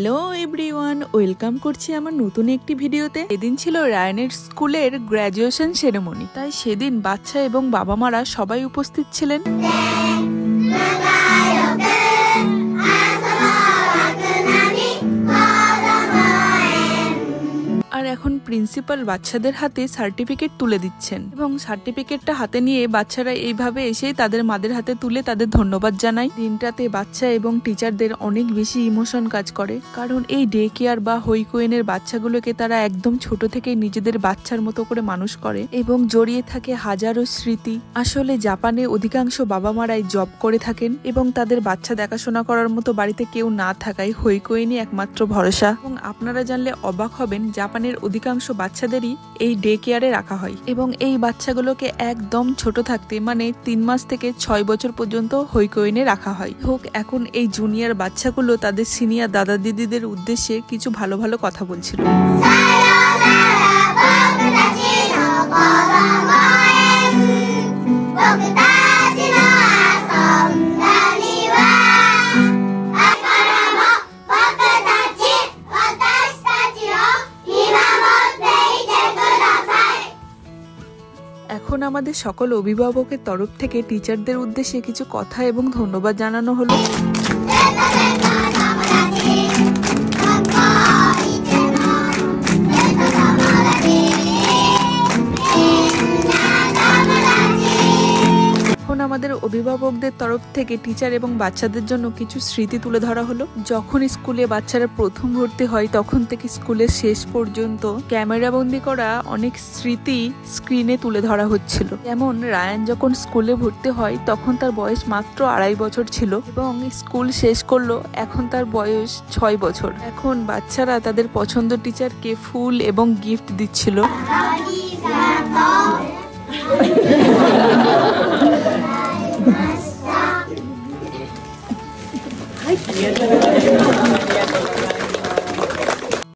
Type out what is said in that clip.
Hello everyone, welcome করছি আমার নতুন একটি ভিডিওতে। এদিন ছিল রায়ানের স্কুলের গ্র্যাজুয়েশন সেরেমনি, তাই সেদিন বাচ্চা এবং বাবা মারা সবাই উপস্থিত ছিলেন। আর এখন প্রিন্সিপাল বাচ্চাদের হাতে সার্টিফিকেট তুলে দিচ্ছেন এবং সার্টিফিকেটটা হাতে নিয়ে বাচ্চারা এইভাবে এসেই তাদের মাদের হাতে তুলে তাদের ধন্যবাদ জানায়। দিনটাতে বাচ্চা এবং টিচারদের অনেক বেশি ইমোশন কাজ করে, কারণ এই ডে কেয়ার বা হৈকোয়েনের বাচ্চাগুলোকে তারা একদম ছোট থেকেই নিজেদের বাচ্চার মতো করে মানুষ করে এবং জড়িয়ে থাকে হাজারো স্মৃতি। আসলে জাপানে অধিকাংশ বাবা মারাই জব করে থাকেন এবং তাদের বাচ্চা দেখাশোনা করার মতো বাড়িতে কেউ না থাকায় হৈকোয়েনই একমাত্র ভরসা। এবং আপনারা জানলে অবাক হবেন, জাপানের অধিকাংশ বাচ্চাদেরই এই ডে কেয়ারে রাখা হয় এবং এই বাচ্চাগুলোকে একদম ছোট থাকতে মানে 3 মাস থেকে 6 বছর পর্যন্ত হৈকোয়েনে রাখা হয়। হোক এখন এই জুনিয়র বাচ্চাগুলো তাদের সিনিয়র দাদা দিদিদের উদ্দেশ্যে কিছু ভালো ভালো কথা বলছিল। এখন আমাদের সকল অভিভাবকের তরফ থেকে টিচারদের উদ্দেশ্যে কিছু কথা এবং ধন্যবাদ জানানো হলো। আমাদের অভিভাবকদের তরফ থেকে টিচার এবং বাচ্চাদের জন্য কিছু স্মৃতি তুলে ধরা হলো। যখন স্কুলে বাচ্চারা প্রথম ভর্তি হয় তখন থেকে স্কুলের শেষ পর্যন্ত ক্যামেরা বন্দি করা অনেক স্মৃতি স্ক্রিনে তুলে ধরা হচ্ছিল। যেমন রায়ান যখন স্কুলে ভর্তি হয় তখন তার বয়স মাত্র 2.5 বছর ছিল এবং স্কুল শেষ করলো, এখন তার বয়স 6 বছর। এখন বাচ্চারা তাদের পছন্দ টিচারকে ফুল এবং গিফট দিচ্ছিল।